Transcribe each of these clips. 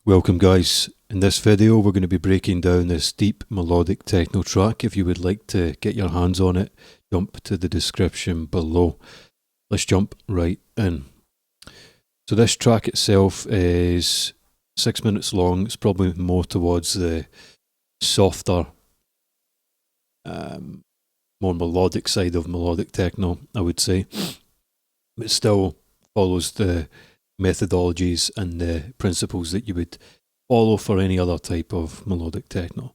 Welcome guys, in this video we're going to be breaking down this deep melodic techno track. If you would like to get your hands on it, jump to the description below. Let's jump right in. So this track itself is 6 minutes long. It's probably more towards the softer, more melodic side of melodic techno, I would say. But still follows the methodologies and the principles that you would follow for any other type of melodic techno.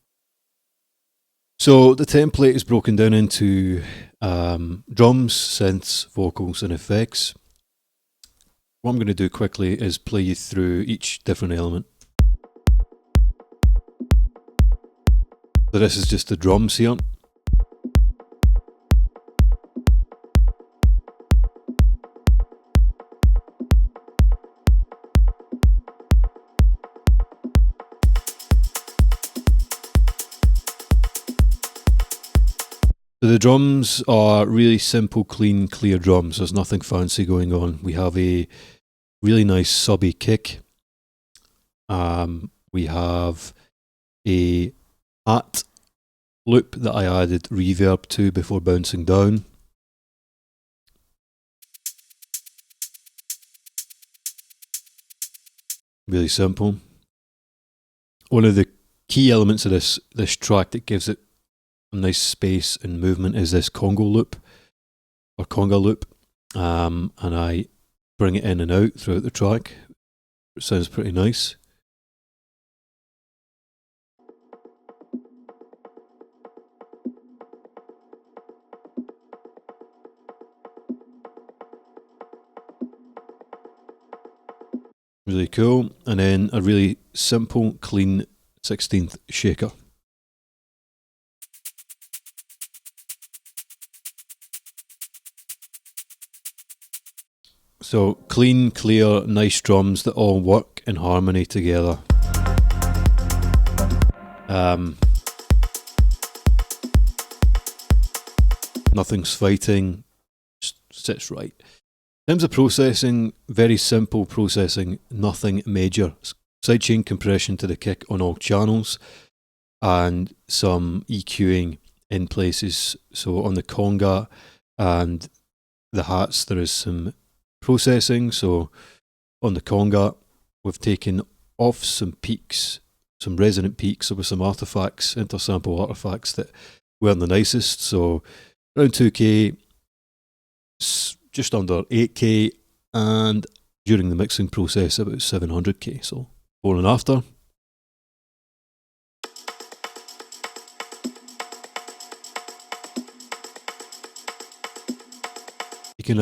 So the template is broken down into drums, synths, vocals and effects. What I'm going to do quickly is play you through each different element. So this is just the drums here. So the drums are really simple, clean, clear drums. There's nothing fancy going on. We have a really nice subby kick. We have a hat loop that I added reverb to before bouncing down. Really simple. One of the key elements of this track that gives it a nice space and movement is this conga loop. And I bring it in and out throughout the track. It sounds pretty nice. Really cool. And then a really simple, clean 16th shaker. So clean, clear, nice drums that all work in harmony together. Nothing's fighting, just sits right. In terms of processing, very simple processing, nothing major. Sidechain compression to the kick on all channels and some EQing in places. So on the conga and the hats, there is some processing. So on the conga, we've taken off some peaks, some resonant peaks, so with some artifacts, intersample artifacts that weren't the nicest. So around 2K, just under 8K, and during the mixing process about 700K. So before and after. You can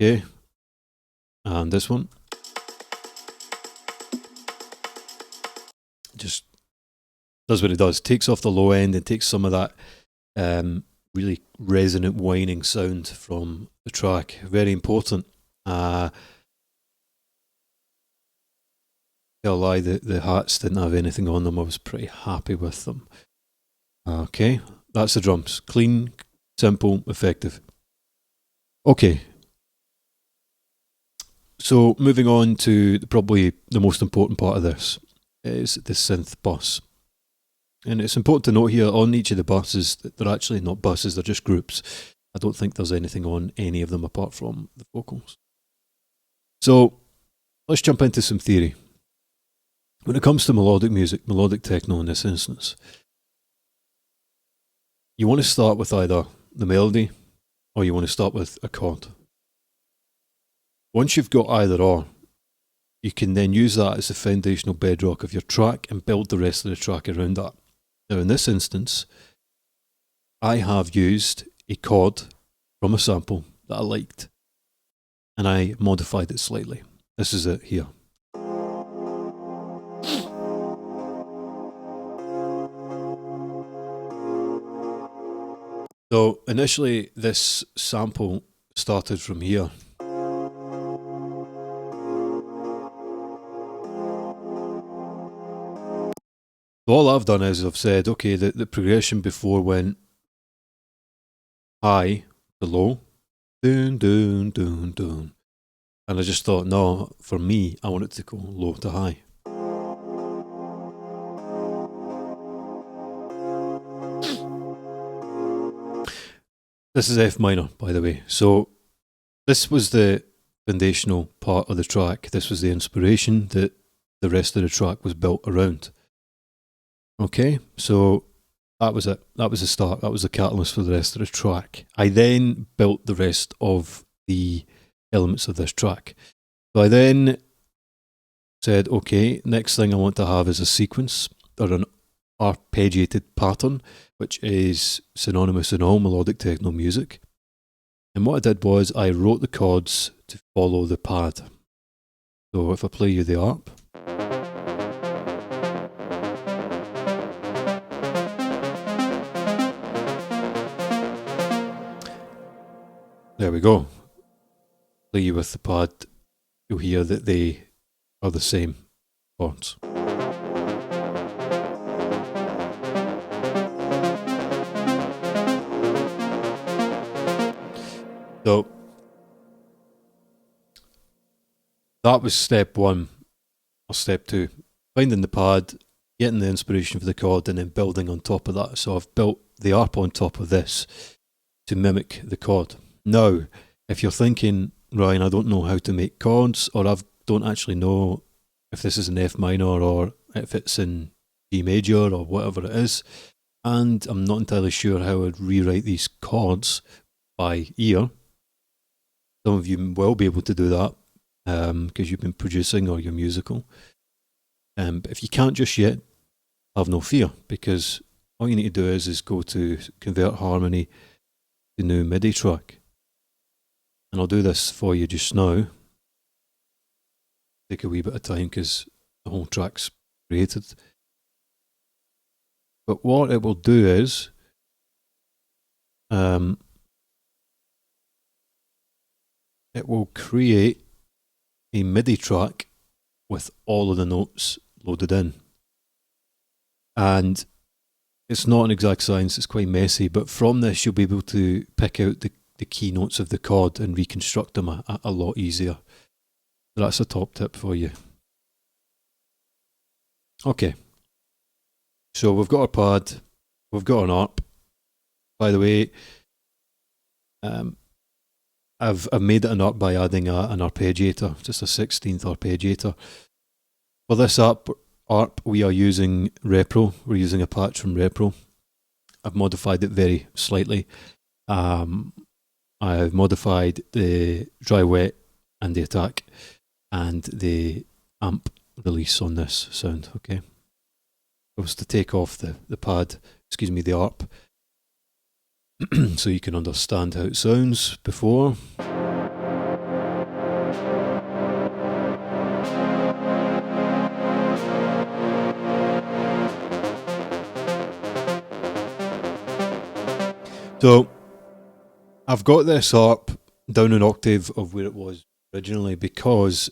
okay, and this one just does what it does, takes off the low end and takes some of that really resonant whining sound from the track. Very important. Tell a lie, the hats didn't have anything on them. I was pretty happy with them. Okay, that's the drums. Clean, simple, effective. Okay, so moving on to probably the most important part of this is the synth bus. And it's important to note here on each of the buses that they're actually not buses, they're just groups. I don't think there's anything on any of them apart from the vocals. So let's jump into some theory. When it comes to melodic music, melodic techno in this instance, you want to start with either the melody or you want to start with a chord. Once you've got either or, you can then use that as the foundational bedrock of your track and build the rest of the track around that. Now in this instance, I have used a chord from a sample that I liked and I modified it slightly. This is it here. So initially this sample started from here. So all I've done is I've said, okay, the progression before went high to low, doon, doon, doon, doon. And I just thought, no, for me, I want it to go low to high. This is F minor, by the way. So this was the foundational part of the track. This was the inspiration that the rest of the track was built around. Okay, so that was it. That was the start. That was the catalyst for the rest of the track. I then built the rest of the elements of this track. So I then said, okay, next thing I want to have is a sequence or an arpeggiated pattern, which is synonymous in all melodic techno music. And what I did was I wrote the chords to follow the pad. So if I play you the ARP, there we go. Play you with the pad, you'll hear that they are the same chords. So that was step one, or step two. Finding the pad, getting the inspiration for the chord, and then building on top of that. So I've built the ARP on top of this to mimic the chord. Now, if you're thinking, Ryan, I don't know how to make chords, or I don't actually know if this is an F minor or if it's in G major or whatever it is, and I'm not entirely sure how I'd rewrite these chords by ear. Some of you will be able to do that because you've been producing or you're musical. But if you can't just yet, have no fear, because all you need to do is go to Convert Harmony to New MIDI track. And I'll do this for you just now. Take a wee bit of time because the whole track's created. But what it will do is it will create a MIDI track with all of the notes loaded in. And it's not an exact science, it's quite messy, but from this you'll be able to pick out the key notes of the chord and reconstruct them a lot easier. So that's a top tip for you. Okay, so we've got our pad, we've got an ARP. By the way, I've made it an ARP by adding an arpeggiator, just a 16th arpeggiator. For this ARP, we are using Repro. We're using a patch from Repro. I've modified it very slightly. I've modified the dry wet and the attack and the amp release on this sound, okay? I was to take off the pad, the ARP, so you can understand how it sounds before. So I've got this ARP down an octave of where it was originally because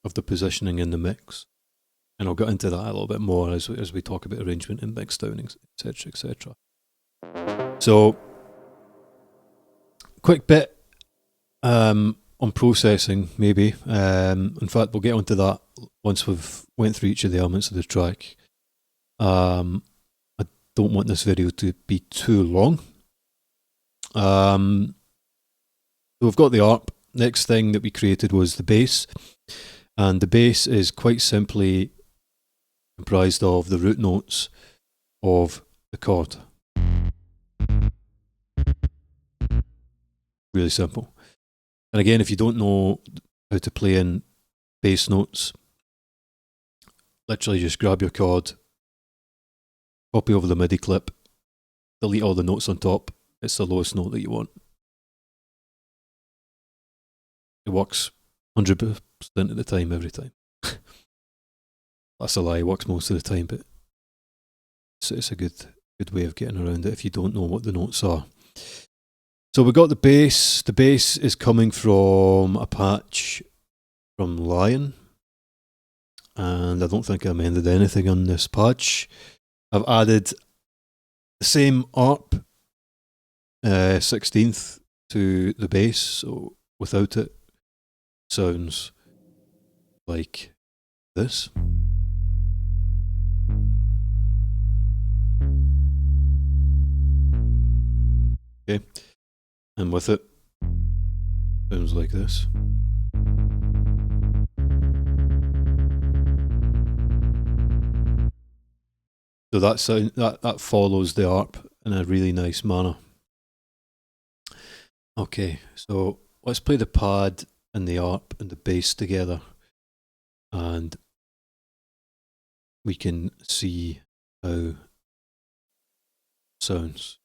of the positioning in the mix. And I'll get into that a little bit more as we talk about arrangement and mix down, etc., etc. So, quick bit on processing, maybe. In fact, we'll get onto that once we've went through each of the elements of the track. I don't want this video to be too long. So we've got the ARP. Next thing that we created was the bass. And the bass is quite simply comprised of the root notes of the chord. Really simple. And again, if you don't know how to play in bass notes, literally just grab your chord, copy over the MIDI clip, delete all the notes on top. It's the lowest note that you want. It works 100% of the time, every time. That's a lie, it works most of the time, but it's a good way of getting around it if you don't know what the notes are. So we got the bass. The bass is coming from a patch from Lion, and I don't think I amended anything on this patch. I've added the same ARP 16th to the bass, so without it sounds like this. Okay, and with it sounds like this. So that follows the ARP in a really nice manner. Okay, so let's play the pad and the ARP and the bass together, and we can see how it sounds.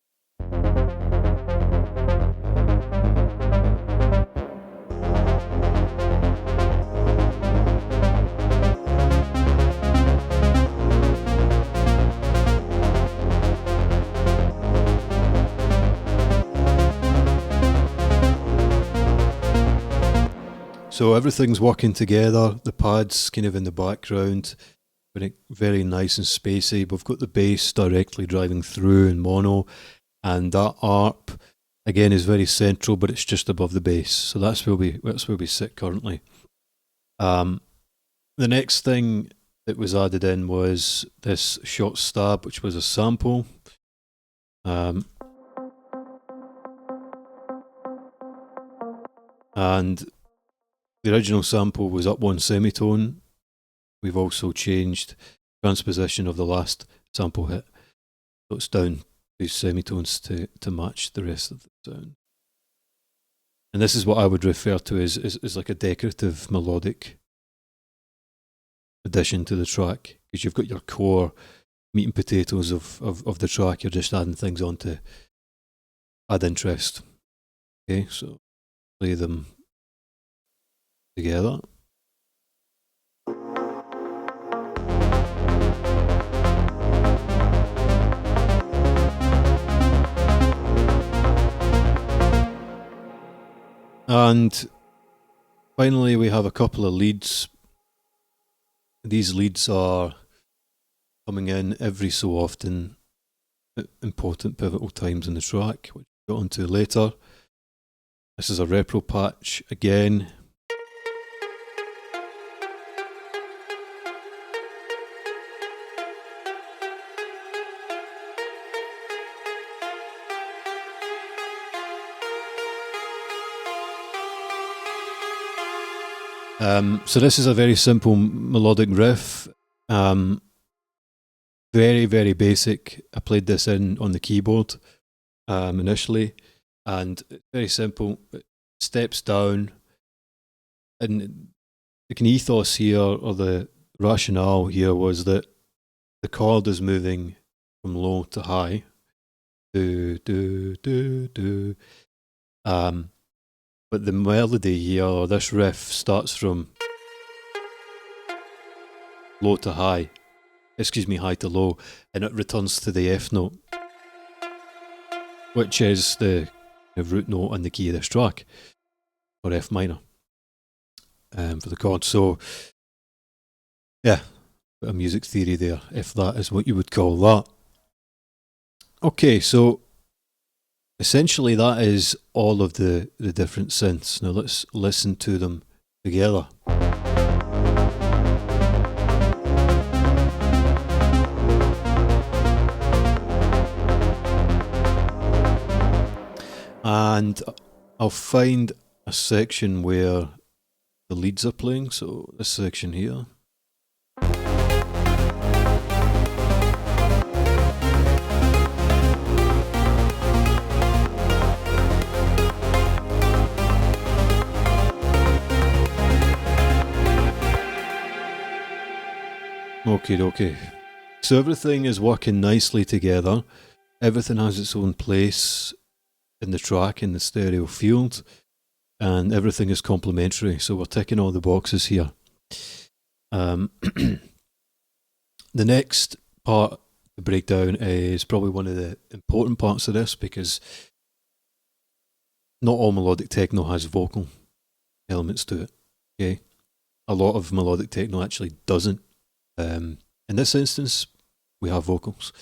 So everything's working together. The pad's kind of in the background, very nice and spacey. We've got the bass directly driving through in mono, and that ARP again is very central, but it's just above the bass. So that's where we sit currently. The next thing that was added in was this short stab, which was a sample. And the original sample was up one semitone. We've also changed transposition of the last sample hit. So it's down two semitones to match the rest of the sound. And this is what I would refer to as like a decorative melodic addition to the track, because you've got your core meat and potatoes of the track. You're just adding things on to add interest. Okay, so play them together. And finally, we have a couple of leads. These leads are coming in every so often at important pivotal times in the track, which we'll get onto later. This is a repro patch again. So this is a very simple melodic riff. Very, very basic. I played this in on the keyboard initially, and it's very simple. It steps down, and the ethos here, or the rationale here, was that the chord is moving from low to high. Do, do, do, do. But the melody here, or this riff, starts from low to high. High to low, and it returns to the F note, which is the root note on the key of this track, or F minor, for the chord. So, yeah, bit of music theory there, if that is what you would call that. Okay, so essentially that is all of the different synths. Now let's listen to them together. And I'll find a section where the leads are playing, so this section here. Okay. So everything is working nicely together. Everything has its own place in the track, in the stereo field, and everything is complementary. So we're ticking all the boxes here. The next part to break down is probably one of the important parts of this, because not all melodic techno has vocal elements to it. Okay, a lot of melodic techno actually doesn't. In this instance, we have vocals,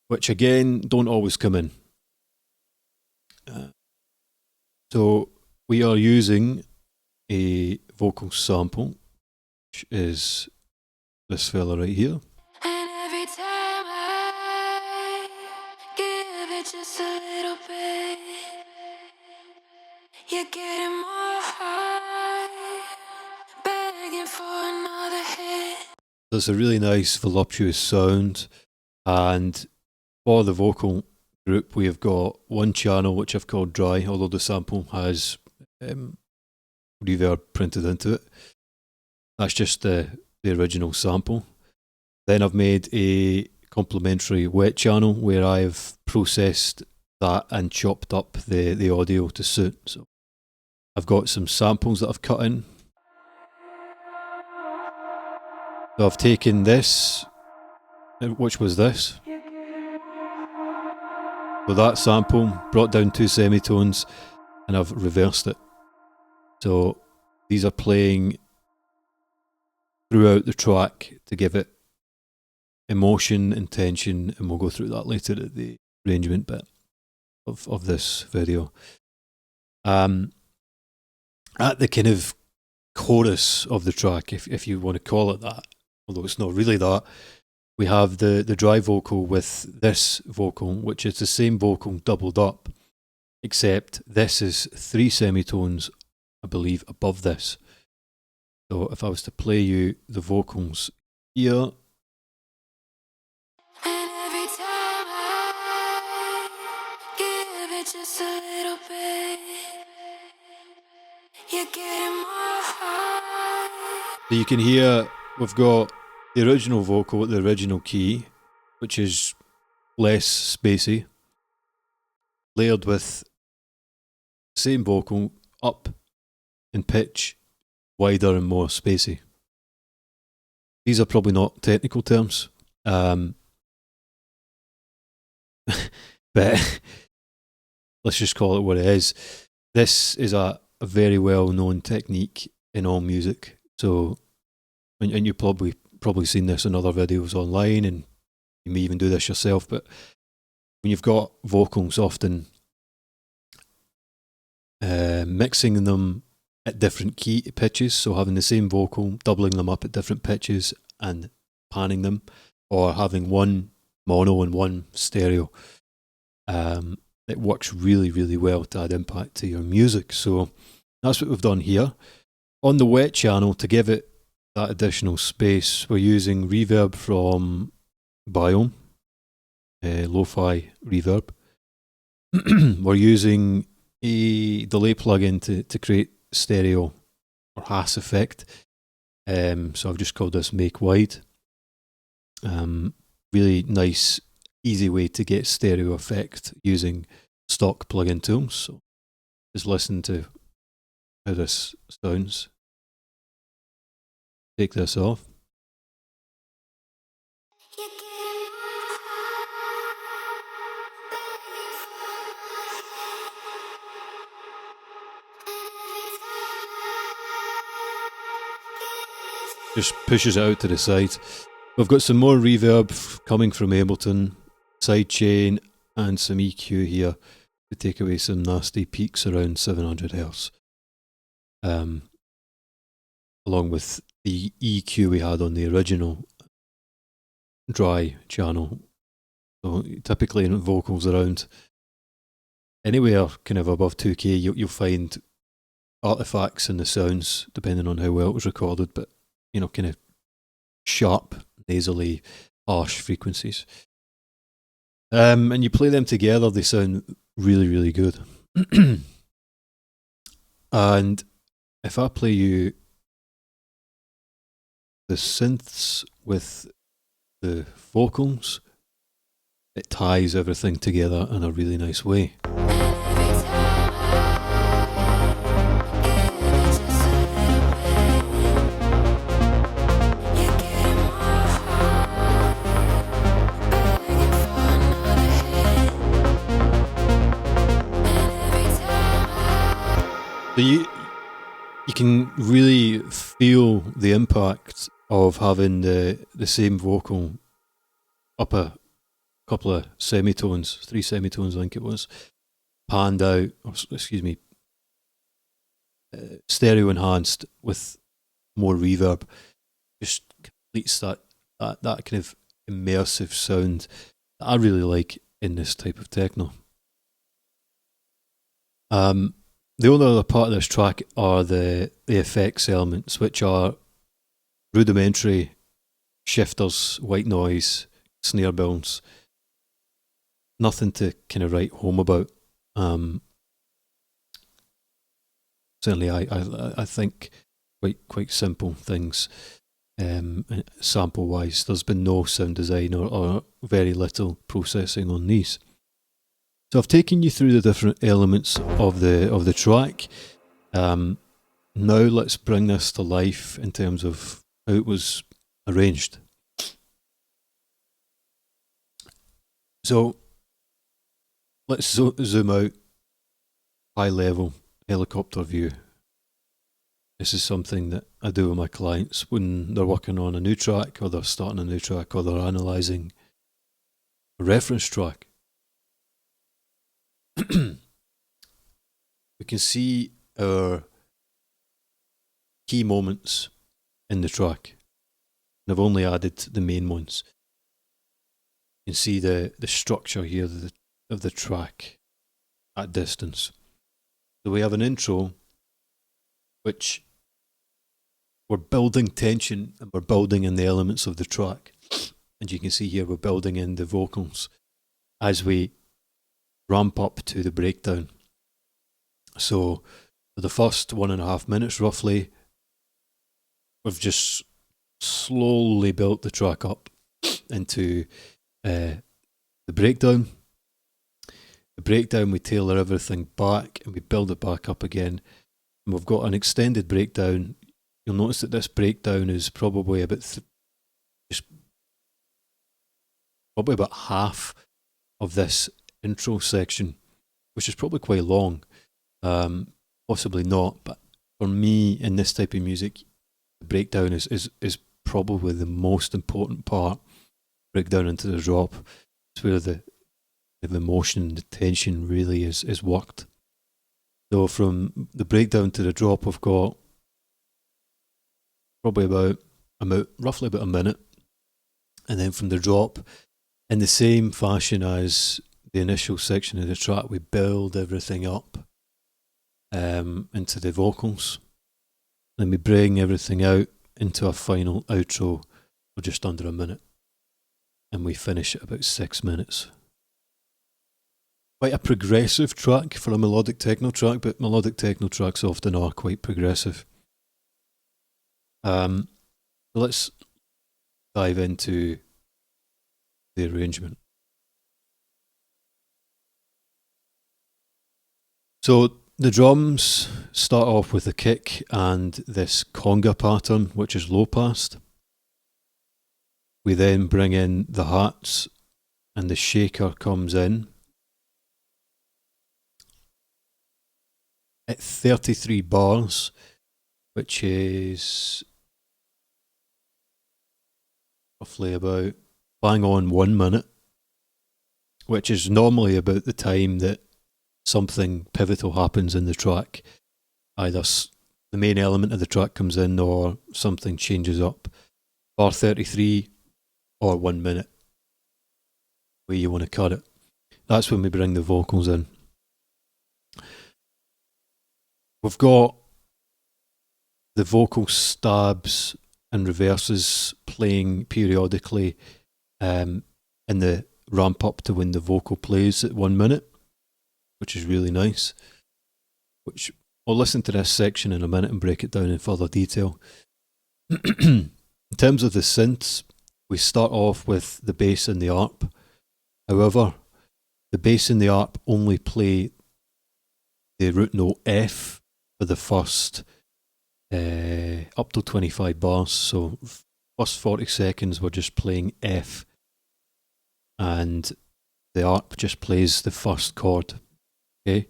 which again don't always come in. So we are using a vocal sample, which is this fella right here. And every time I give it just a little bit, you're getting more high, begging for another hit. There's a really nice voluptuous sound, and for the vocal group we have got one channel which I've called dry, although the sample has reverb printed into it. That's just the original sample. Then I've made a complementary wet channel where I've processed that and chopped up the audio to suit. So I've got some samples that I've cut in. So I've taken this, which was this. So that sample, brought down two semitones, and I've reversed it. So These are playing throughout the track to give it emotion and tension, and we'll go through that later at the arrangement bit of this video. At the kind of chorus of the track, if you want to call it that, although it's not really that, we have the dry vocal with this vocal, which is the same vocal doubled up, except this is 3 semitones, I believe, above this. So if I was to play you the vocals here, And every time I give it just a little bit, you're getting more high. so you can hear we've got the original vocal at the original key, which is less spacey, layered with the same vocal up in pitch, wider and more spacey. These are probably not technical terms, but let's just call it what it is. This is a very well-known technique in all music. So, and you've probably seen this in other videos online, and you may even do this yourself. But when you've got vocals, often mixing them at different key pitches, so having the same vocal, doubling them up at different pitches and panning them, or having one mono and one stereo, it works really, really well to add impact to your music. So that's what we've done here. On the wet channel, to give it that additional space, we're using reverb from Biome, lo-fi reverb. We're using a delay plugin to create stereo or Hass effect. So I've just called this Make Wide. Really nice, easy way to get stereo effect using stock plugin tools. So just listen to how this sounds. Take this off. You're getting more high. Just pushes it out to the side. We've got some more reverb coming from Ableton, sidechain, and some EQ here to take away some nasty peaks around 700 Hz. Along with the EQ we had on the original dry channel. So typically in vocals around anywhere kind of above 2K, you'll find artifacts in the sounds, depending on how well it was recorded, but you know, kind of sharp, nasally, harsh frequencies. And you play them together, they sound really, really good. And if I play you the synths with the vocals, it ties everything together in a really nice way. So you can really feel the impact of having the same vocal up a couple of semitones, 3 semitones I think it was, panned out, or excuse me, stereo enhanced with more reverb, just completes that kind of immersive sound that I really like in this type of techno. The only other part of this track are the effects elements, which are rudimentary shifters, white noise, snare bounce. Nothing to kind of write home about. Certainly, I think quite simple things. Sample wise, there's been no sound design or very little processing on these. So I've taken you through the different elements of the track. Now let's bring this to life in terms of how it was arranged. So let's zoom out, high level helicopter view. This is something that I do with my clients when they're working on a new track, or they're starting a new track, or they're analysing a reference track. We can see our key moments in the track. And I've only added the main ones. You can see the structure here of the track at distance. So we have an intro, which we're building tension and we're building in the elements of the track. And you can see here we're building in the vocals as we ramp up to the breakdown. So for the first 1.5 minutes roughly, we've just slowly built the track up into the breakdown. The breakdown, we tailor everything back and we build it back up again. And we've got an extended breakdown. You'll notice that this breakdown is probably about about half of this intro section, which is probably quite long. Possibly not, but for me in this type of music, the breakdown is probably the most important part. Breakdown into the drop. It's where the emotion, the tension really is worked. So from the breakdown to the drop, we've got probably roughly about a minute. And then from the drop, in the same fashion as the initial section of the track, we build everything up into the vocals. Then we bring everything out into a final outro of just under a minute. And we finish at about 6 minutes. Quite a progressive track for a melodic techno track, but melodic techno tracks often are quite progressive. So let's dive into the arrangement. So the drums start off with a kick and this conga pattern, which is low passed. We then bring in the hats and the shaker comes in at 33 bars, which is roughly about bang on 1 minute, which is normally about the time that something pivotal happens in the track. Either the main element of the track comes in or something changes up. Bar 33 or 1 minute, where you want to cut it. That's when we bring the vocals in. We've got the vocal stabs and reverses playing periodically in the ramp up to when the vocal plays at 1 minute, which is really nice. Which we'll listen to this section in a minute and break it down in further detail. In terms of the synths, we start off with the bass and the arp. However, the bass and the arp only play the root note F for the first up to 25 bars. So first 40 seconds we're just playing F, and the arp just plays the first chord. Okay.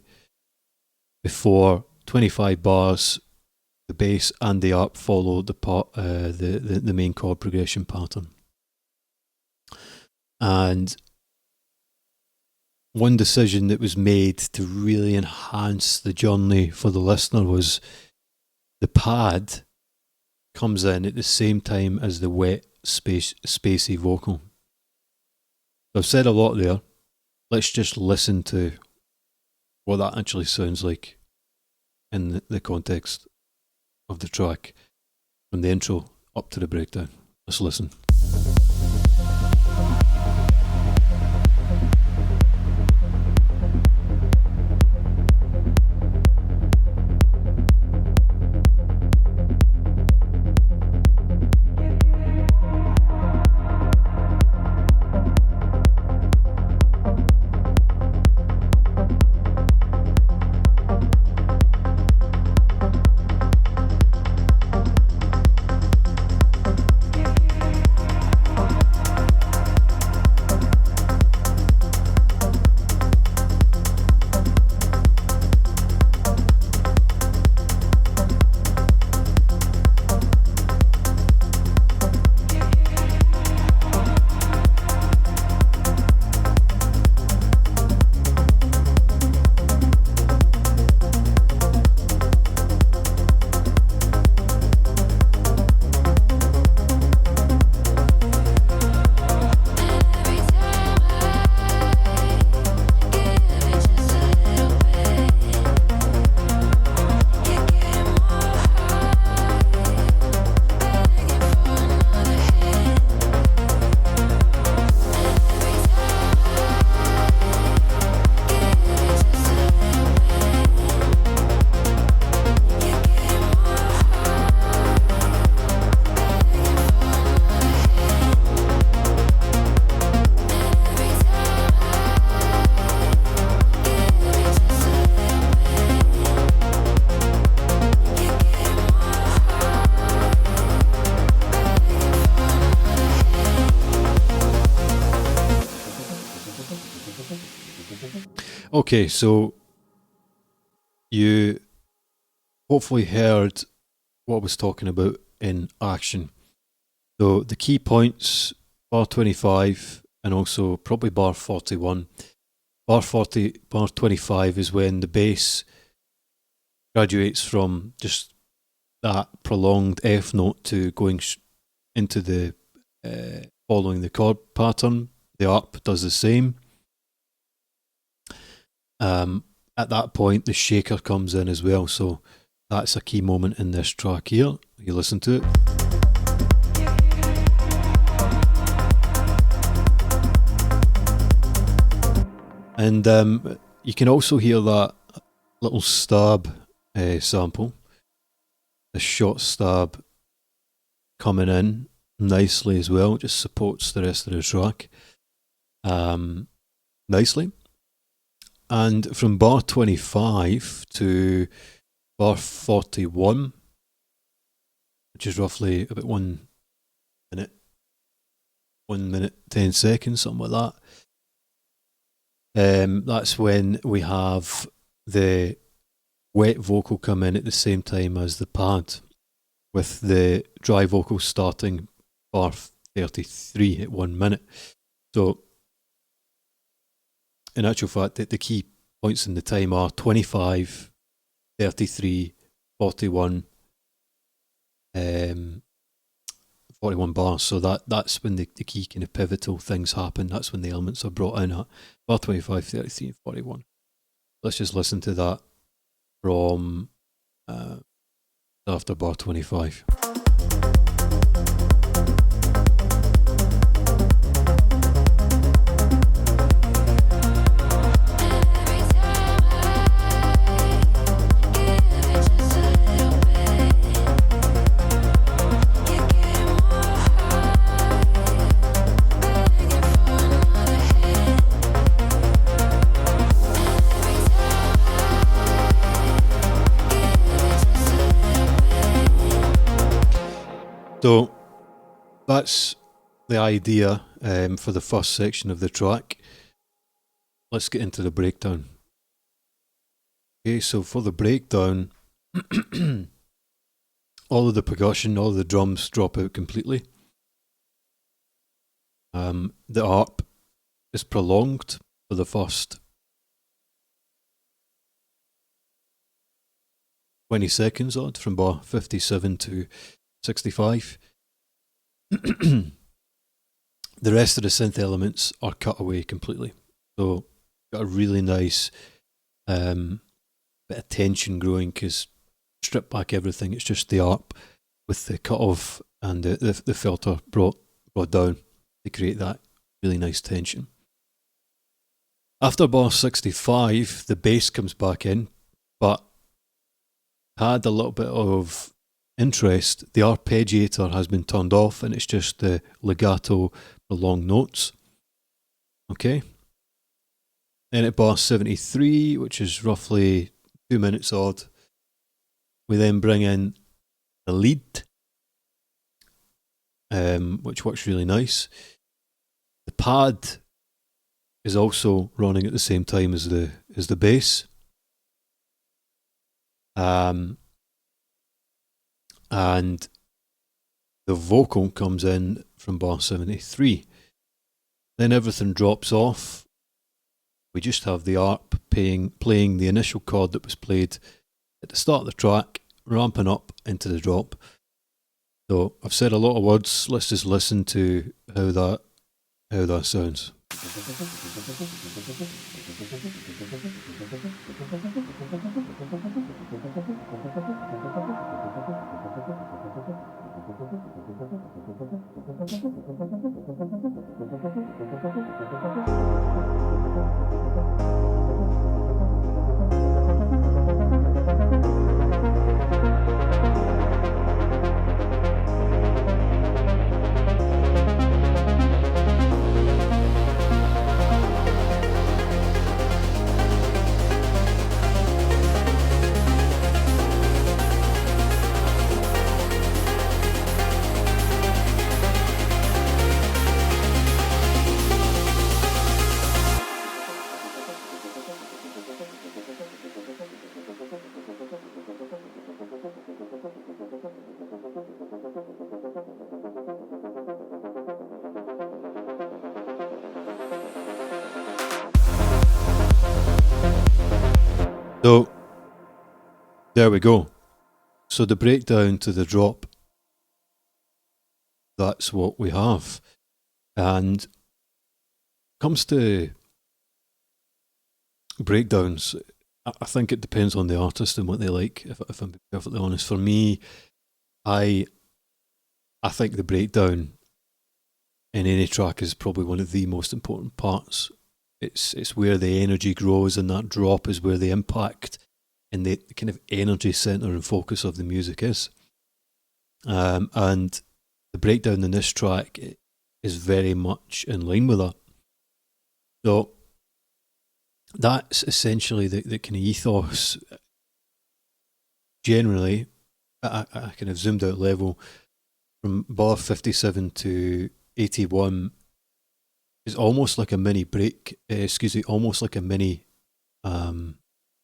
Before 25 bars, the bass and the arp follow the main chord progression pattern. And one decision that was made to really enhance the journey for the listener was the pad comes in at the same time as the wet, spacey vocal. So I've said a lot there. Let's just listen to what that actually sounds like in the context of the track, from the intro up to the breakdown. Let's listen. Okay, so you hopefully heard what I was talking about in action. So the key points, bar 25 and also probably bar 41. Bar 25 is when the bass graduates from just that prolonged F note to going into the following the chord pattern. The ARP does the same. At that point, the shaker comes in as well, so that's a key moment in this track here. You listen to it. And you can also hear that little stab sample, the short stab coming in nicely as well. It just supports the rest of the track nicely. And from bar 25 to bar 41, which is roughly about 1 minute 10 seconds, something like that. That's when we have the wet vocal come in at the same time as the pad, with the dry vocal starting bar 33 at 1 minute. So in actual fact, the key points in the time are 25, 33, 41, 41 bars. So that's when the key kind of pivotal things happen. That's when the elements are brought in at bar 25, 33, and 41. Let's just listen to that from after bar 25. So that's the idea for the first section of the track. Let's get into the breakdown. Okay, so for the breakdown, all of the percussion, all of the drums drop out completely. The ARP is prolonged for the first 20 seconds odd, from bar 57 to 65. The rest of the synth elements are cut away completely. So got a really nice bit of tension growing, because strip back everything, it's just the ARP with the cut off and the filter brought down to create that really nice tension. After bar 65, the bass comes back in, but had a little bit of interest. The arpeggiator has been turned off and it's just the legato prolonged notes. Okay. Then at bar 73, which is roughly 2 minutes odd, we then bring in the lead, which works really nice. The pad is also running at the same time as the bass. And the vocal comes in from bar 73. Then everything drops off. We just have the ARP playing the initial chord that was played at the start of the track, ramping up into the drop. So I've said a lot of words. Let's just listen to how that sounds. So there we go. So the breakdown to the drop, that's what we have. And comes to breakdowns, I think it depends on the artist and what they like, if I'm perfectly honest. For me, I think the breakdown in any track is probably one of the most important parts. It's where the energy grows, and that drop is where the impact and the kind of energy center and focus of the music is. And the breakdown in this track is very much in line with that. So that's essentially the kind of ethos. Generally, at a kind of zoomed out level, from bar 57 to 81 is almost like a mini break. Almost like a mini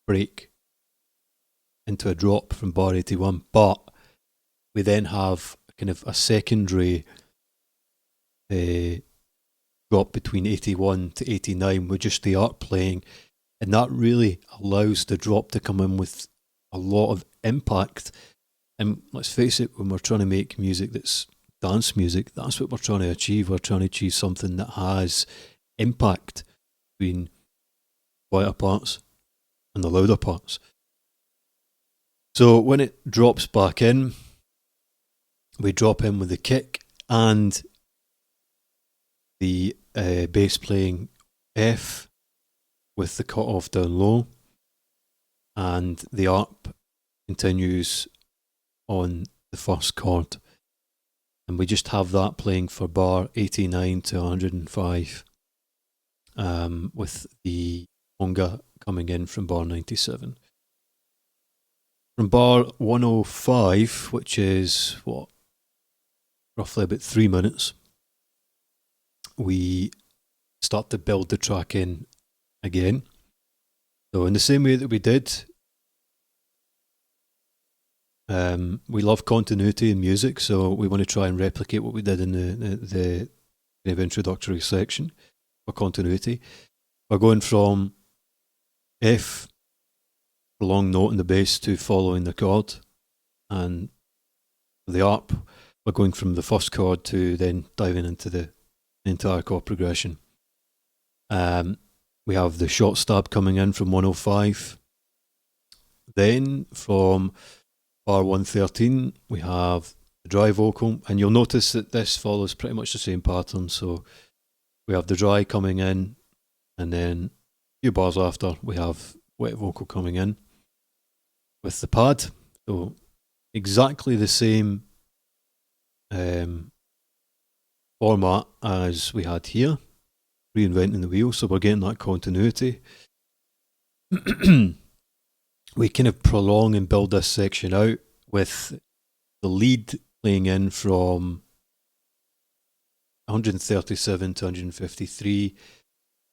break into a drop from bar 81. But we then have kind of a secondary drop between 81 to 89 with just the art playing, and that really allows the drop to come in with a lot of impact. And let's face it, when we're trying to make music that's dance music, that's what we're trying to achieve. We're trying to achieve something that has impact between quieter parts and the louder parts. So when it drops back in, we drop in with the kick and the bass playing F with the cut off down low, and the ARP continues on the first chord, and we just have that playing for bar 89 to 105, with the conga coming in from bar 97. From bar 105, which is roughly about 3 minutes, we start to build the track in again. So in the same way that we did, we love continuity in music, so we want to try and replicate what we did in the kind of introductory section for continuity. We're going from F, the long note in the bass, to following the chord, and the ARP, we're going from the first chord to then diving into the entire chord progression. We have the short stab coming in from 105. Then from bar 113, we have the dry vocal, and you'll notice that this follows pretty much the same pattern. So we have the dry coming in, and then a few bars after, we have wet vocal coming in with the pad. So exactly the same format as we had here, reinventing the wheel. So we're getting that continuity. We kind of prolong and build this section out with the lead playing in from 137 to 153,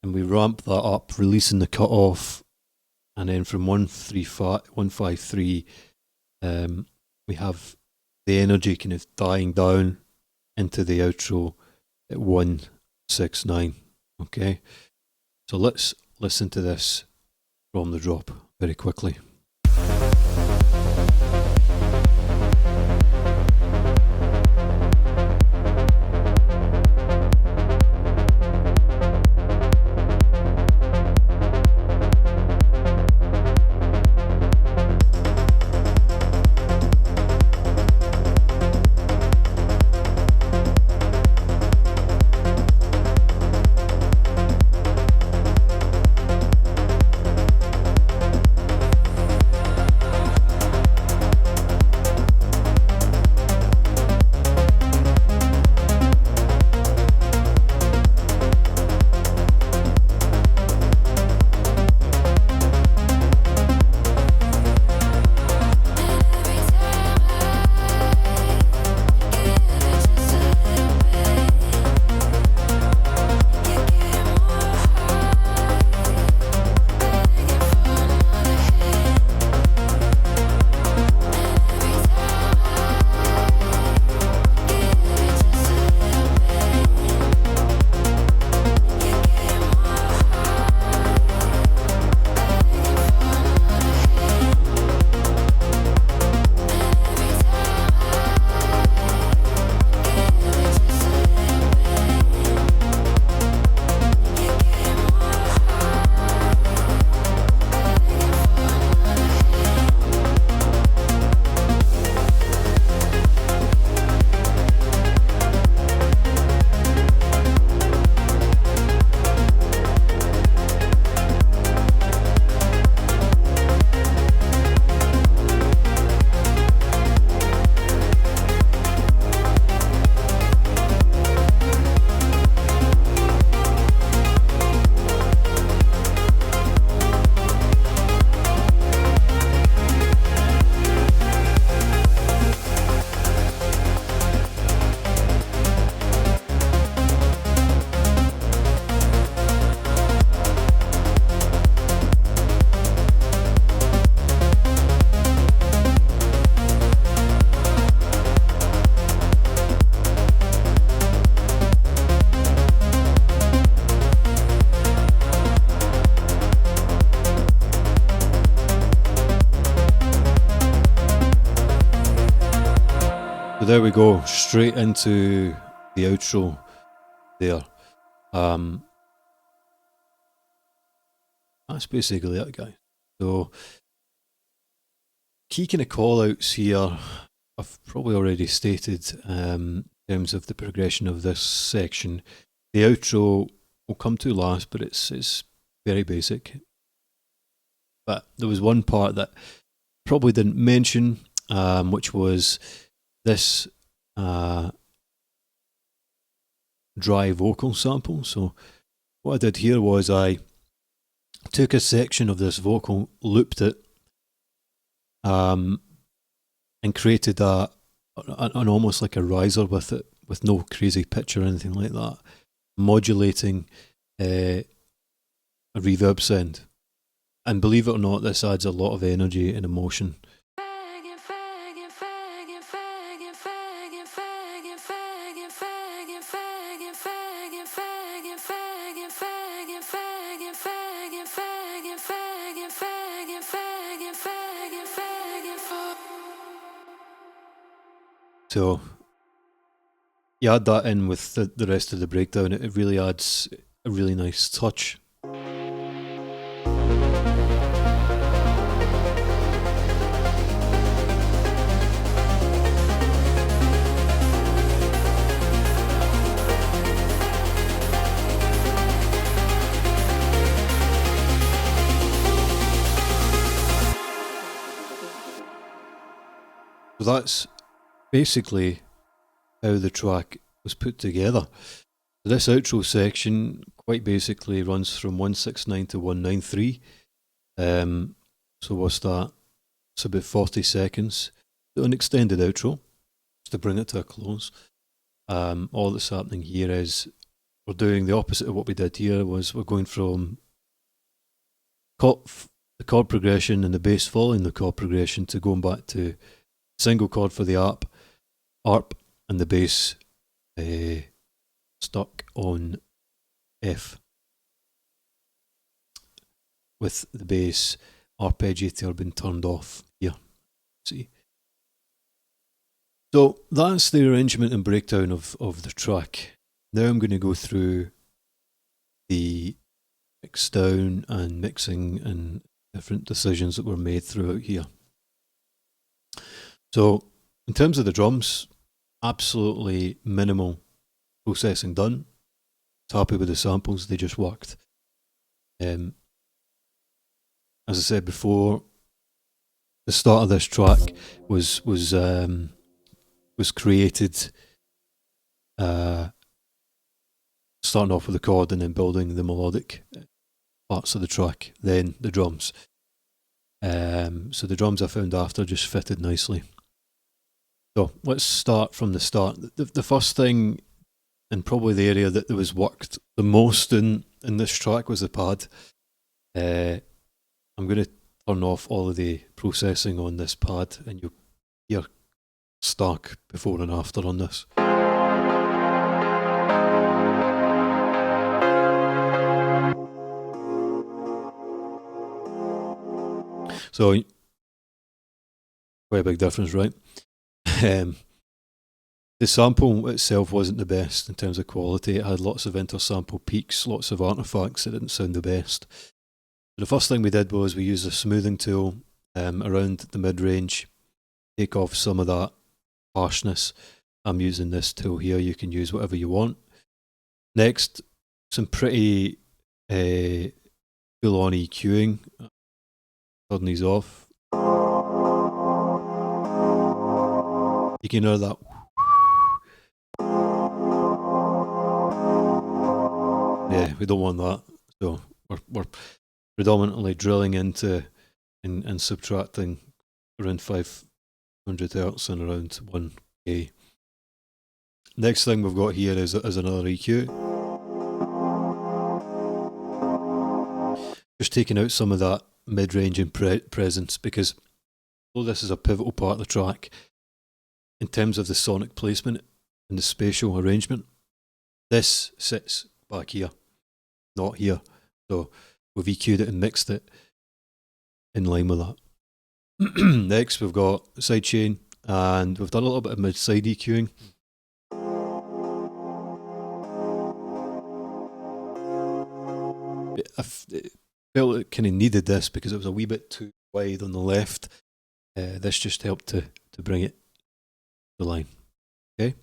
and we ramp that up, releasing the cut off, and then from 153, we have the energy kind of dying down into the outro at 169. Okay, so let's listen to this from the drop very quickly. there we go, straight into the outro there. That's basically it, guys. So, key kind of call outs here, I've probably already stated in terms of the progression of this section. The outro will come to last, but it's very basic. But there was one part that probably didn't mention, which was this dry vocal sample. So what I did here was I took a section of this vocal, looped it, and created an almost like a riser with it, with no crazy pitch or anything like that, modulating a reverb sound. And believe it or not, this adds a lot of energy and emotion. So you add that in with the rest of the breakdown, it really adds a really nice touch. So that's basically how the track was put together. So this outro section quite basically runs from 169 to 193. So what's that? It's about 40 seconds. So an extended outro, just to bring it to a close. All that's happening here is we're doing the opposite of what we did here. Was we're going from the chord progression and the bass following the chord progression to going back to single chord for the ARP, and the bass stuck on F, with the bass arpeggiator being turned off here. See, so that's the arrangement and breakdown of the track. Now I'm going to go through the mix down and mixing and different decisions that were made throughout here. So in terms of the drums, absolutely minimal processing done. Happy with the samples, they just worked. As I said before, the start of this track was created starting off with the chord and then building the melodic parts of the track, then the drums. So the drums I found after just fitted nicely. So let's start from the start. The first thing, and probably the area that there was worked the most in this track, was the pad. I'm going to turn off all of the processing on this pad, and you'll hear stark before and after on this. So quite a big difference, right? The sample itself wasn't the best in terms of quality. It had lots of intersample peaks, lots of artifacts. It didn't sound the best. The first thing we did was we used a smoothing tool around the mid-range, take off some of that harshness. I'm using this tool here. You can use whatever you want. Next, some pretty full-on EQing. Turn these off. You can hear that. Yeah, we don't want that. So we're predominantly drilling into and subtracting around 500 hertz and around 1K. Next thing we've got here is another EQ. Just taking out some of that mid-range and presence, because although this is a pivotal part of the track, in terms of the sonic placement and the spatial arrangement, this sits back here, not here. So we've EQ'd it and mixed it in line with that. Next we've got sidechain and we've done a little bit of mid-side EQing. I felt it kind of needed this because it was a wee bit too wide on the left. This just helped to bring it to the line. Okay.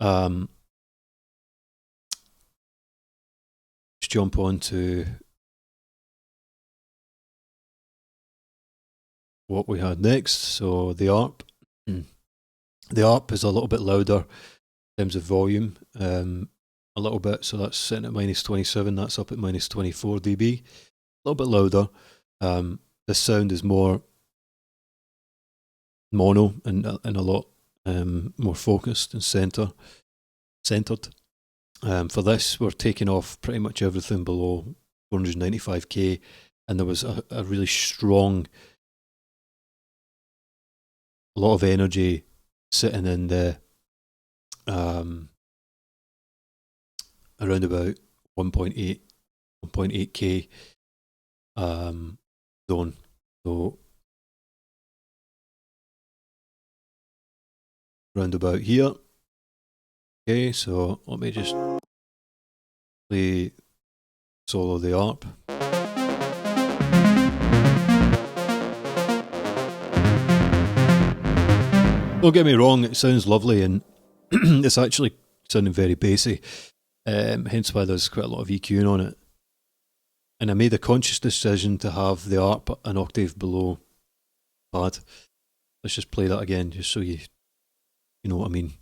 Let's jump on to what we had next. So the ARP. The ARP is a little bit louder in terms of volume, a little bit. So that's sitting at minus 27. That's up at minus 24 dB. A little bit louder. This sound is more mono and a lot more focused and centered. For this, we're taking off pretty much everything below 495k, and there was a really strong, a lot of energy sitting in the around about 1.8k zone. So round about here. Okay, so let me just play solo the ARP. Don't get me wrong, it sounds lovely and it's actually sounding very bassy, hence why there's quite a lot of EQing on it. And I made a conscious decision to have the ARP an octave below pad. Let's just play that again, just so you know what I mean.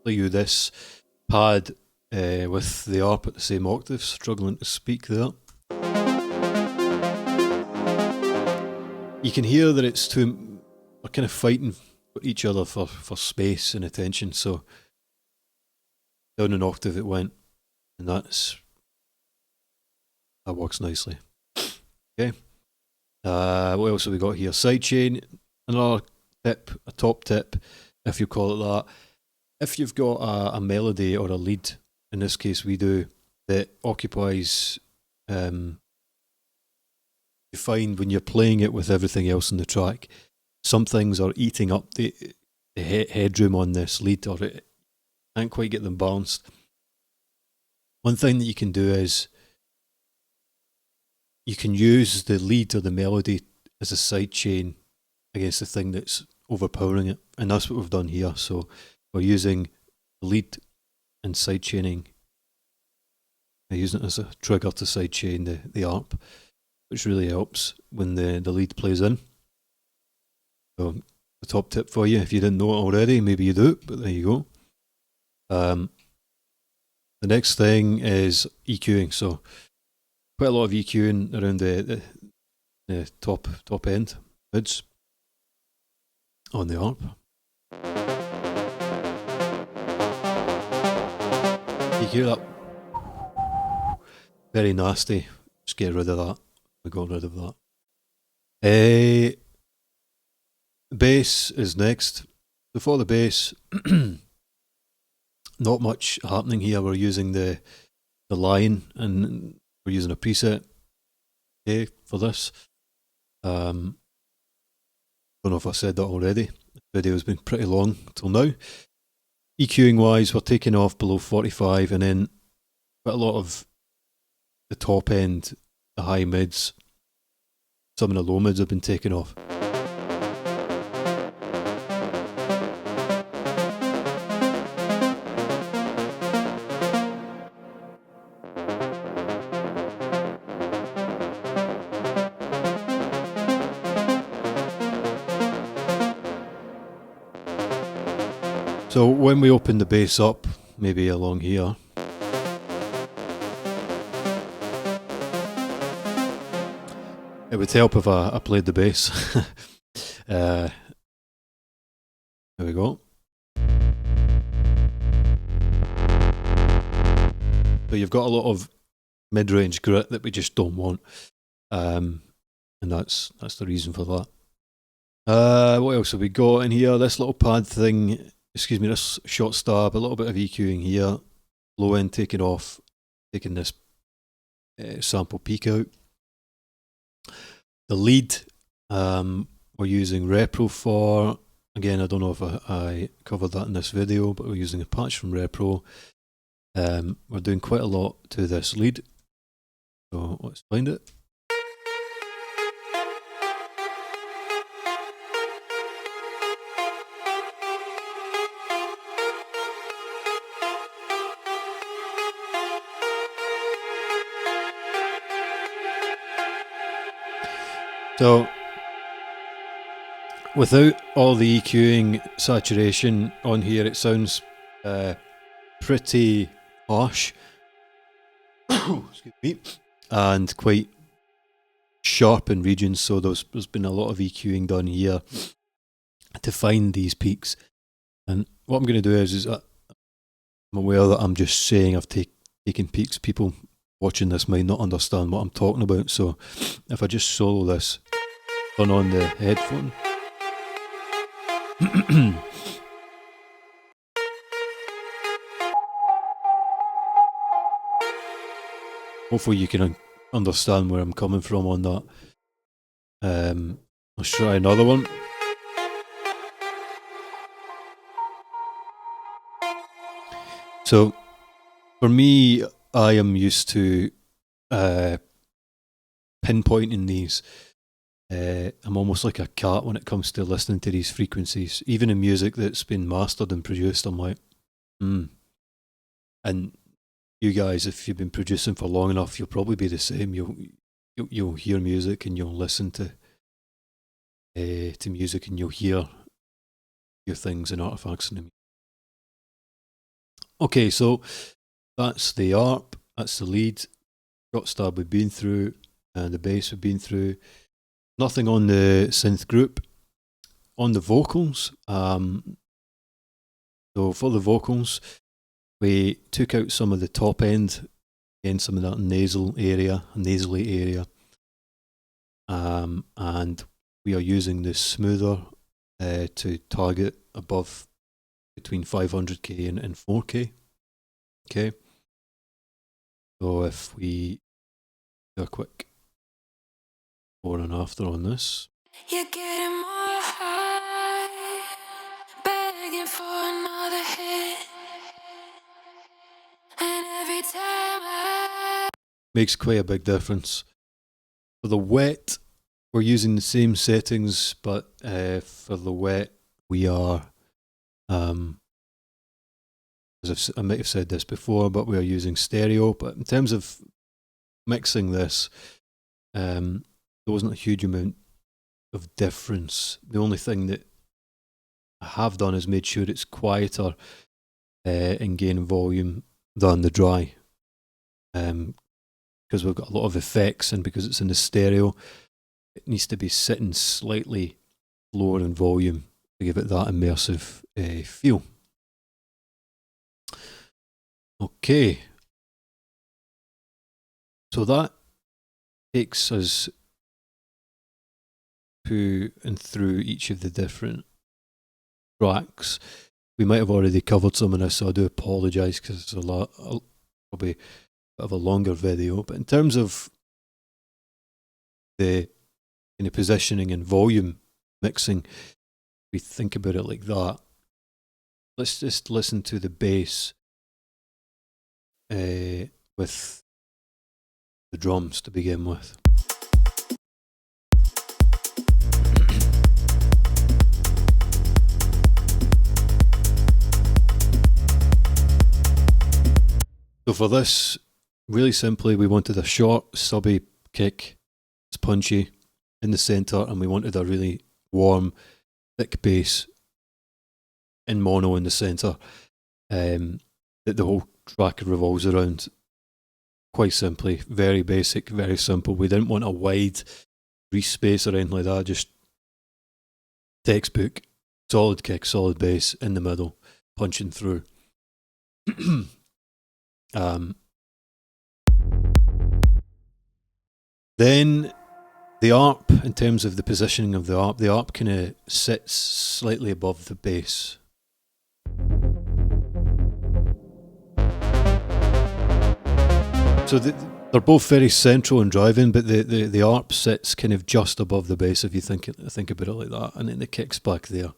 Play you this pad with the ARP at the same octave, struggling to speak there. You can hear that it's two, we're kind of fighting each other for space and attention, so down an octave it went, and that works nicely. Okay. What else have we got here? Sidechain, another tip, a top tip, if you call it that. If you've got a melody or a lead, in this case we do, that occupies, you find when you're playing it with everything else in the track, some things are eating up the headroom on this lead, or it can't quite get them balanced. One thing that you can do is you can use the lead or the melody as a side chain against the thing that's overpowering it, and that's what we've done here. So we're using the lead and side chaining, using it as a trigger to side chain the ARP, which really helps when the lead plays in. So the top tip for you, if you didn't know it already, maybe you do, but there you go. The next thing is EQing. So quite a lot of EQing around the top end mids on the ARP. You hear that? Very nasty. Just get rid of that. We got rid of that. Bass is next. Before the bass, not much happening here. We're using the line, and we're using a preset. Okay, for this. Don't know if I said that already. The video's been pretty long till now. EQing wise, we're taking off below 45, and then quite a lot of the top end, the high mids, some of the low mids have been taken off. So when we open the bass up, maybe along here, it would help if I played the bass. There we go. So you've got a lot of mid-range grit that we just don't want. And that's the reason for that. What else have we got in here? This little pad thing, this short stab, a little bit of EQing here, low end taken off, taking this sample peak out. The lead, we're using Repro for. Again, I don't know if I covered that in this video, but we're using a patch from Repro. We're doing quite a lot to this lead, so let's find it. So, without all the EQing saturation on here, it sounds pretty harsh excuse me, and quite sharp in regions. So there's been a lot of EQing done here to find these peaks. And what I'm going to do is I'm aware that I'm just saying I've taken peaks. People watching this might not understand what I'm talking about. So if I just solo this, turn on the headphone. Hopefully you can understand where I'm coming from on that. Let's try another one. So for me, I am used to pinpointing these. I'm almost like a cat when it comes to listening to these frequencies. Even in music that's been mastered and produced, I'm like, And you guys, if you've been producing for long enough, you'll probably be the same. You'll hear music and you'll listen to music and you'll hear things and artifacts in the music. Okay, so that's the ARP, that's the lead, short stab we've been through, and the bass we've been through. Nothing on the synth group. On the vocals, so for the vocals, we took out some of the top end, again some of that nasally area, and we are using the smoother to target above between 500k and 4k. Okay, so if we do a quick before and after on this. You're getting more high, begging for another hit, and every time makes quite a big difference. For the wet, we're using the same settings, but for the wet, we are, as I might have said this before, but we are using stereo. But in terms of mixing this, there wasn't a huge amount of difference. The only thing that I have done is made sure it's quieter in gain volume than the dry. Because we've got a lot of effects and because it's in the stereo, it needs to be sitting slightly lower in volume to give it that immersive feel. Okay. So that takes us to and through each of the different tracks. We might have already covered some of this, so I do apologise because it's probably a bit of a longer video. But in terms of the kind of positioning and volume mixing, we think about it like that. Let's just listen to the bass with the drums to begin with. So for this, really simply, we wanted a short, subby kick. It's punchy in the centre, and we wanted a really warm, thick bass in mono in the centre that the whole track revolves around. Quite simply, very basic, very simple. We didn't want a wide space or anything like that, just textbook, solid kick, solid bass in the middle, punching through. Then the ARP, in terms of the positioning of the ARP kind of sits slightly above the bass. So they're both very central and driving, but the ARP sits kind of just above the bass if you think about it like that, and then the kick's back there.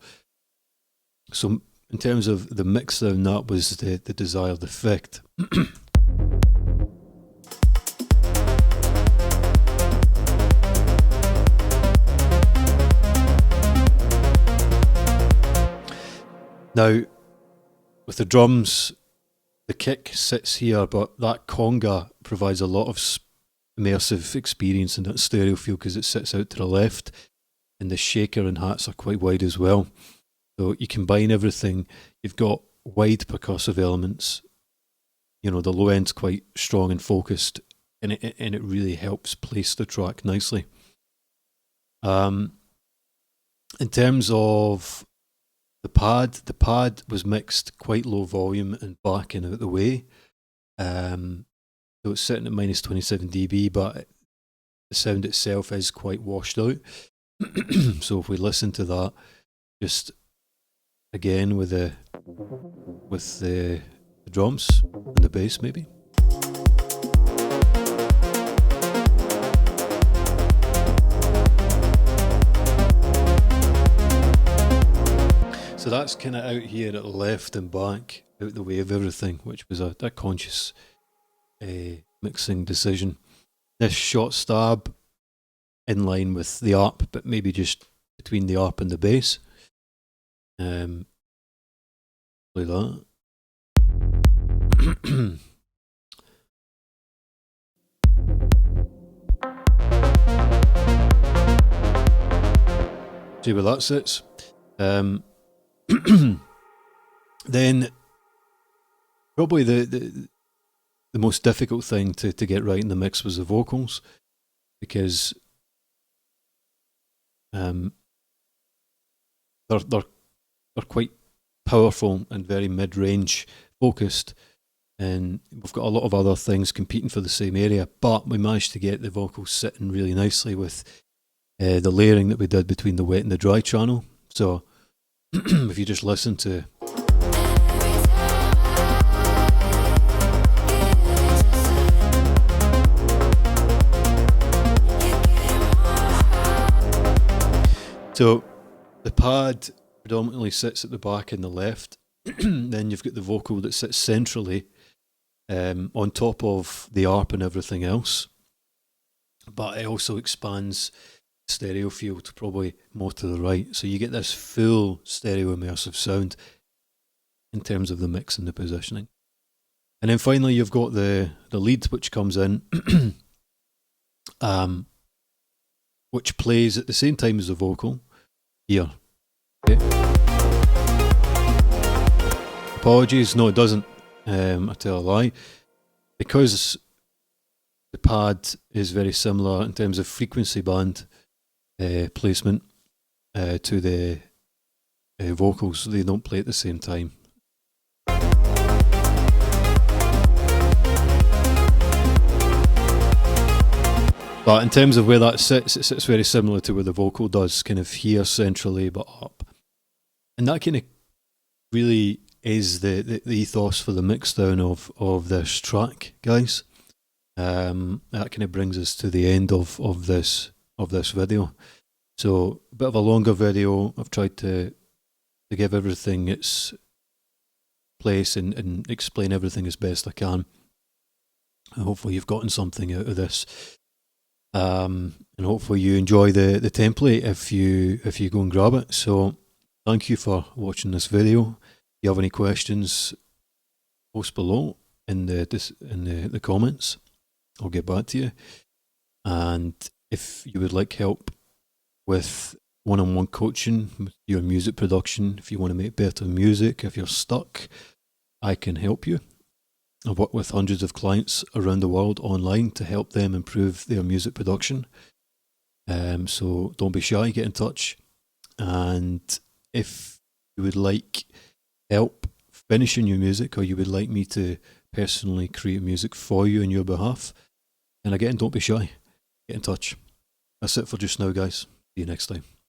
So in terms of the mix sound, that was the desired effect. Now, with the drums, the kick sits here, but that conga provides a lot of immersive experience in that stereo field because it sits out to the left, and the shaker and hats are quite wide as well. So you combine everything. You've got wide percussive elements. You know, the low end's quite strong and focused, and it really helps place the track nicely. In terms of the pad was mixed quite low volume and back and out the way. So it's sitting at minus 27 dB, but the sound itself is quite washed out. So if we listen to that, just again with the drums and the bass maybe. So that's kind of out here at the left and back, out the way of everything, which was a conscious mixing decision. This short stab in line with the ARP, but maybe just between the ARP and the bass. Play that. See where that sits. Then probably the most difficult thing to get right in the mix was the vocals, because they're quite powerful and very mid-range focused, and we've got a lot of other things competing for the same area, but we managed to get the vocals sitting really nicely with the layering that we did between the wet and the dry channel. So if you just listen to so the pad predominantly sits at the back and the left. Then you've got the vocal that sits centrally on top of the ARP and everything else, but it also expands stereo field probably more to the right, so you get this full stereo immersive sound in terms of the mix and the positioning. And then finally you've got the lead, which comes in which plays at the same time as the vocal here. Okay. Apologies, no it doesn't. I tell a lie, because the pad is very similar in terms of frequency band placement to the vocals. They don't play at the same time. But in terms of where that sits, it sits very similar to where the vocal does, kind of here centrally but up. And that kind of really is the ethos for the mixdown of this track, guys. That kind of brings us to the end of this video. So a bit of a longer video. I've tried to give everything its place and explain everything as best I can. And hopefully you've gotten something out of this. And hopefully you enjoy the template if you go and grab it. So thank you for watching this video. If you have any questions, post below in the comments. I'll get back to you. And if you would like help with one-on-one coaching with your music production, if you want to make better music, if you're stuck, I can help you. I've worked with hundreds of clients around the world online to help them improve their music production. So don't be shy, get in touch. And if you would like help finishing your music, or you would like me to personally create music for you on your behalf, then again, don't be shy. get in touch. That's it for just now, guys. See you next time.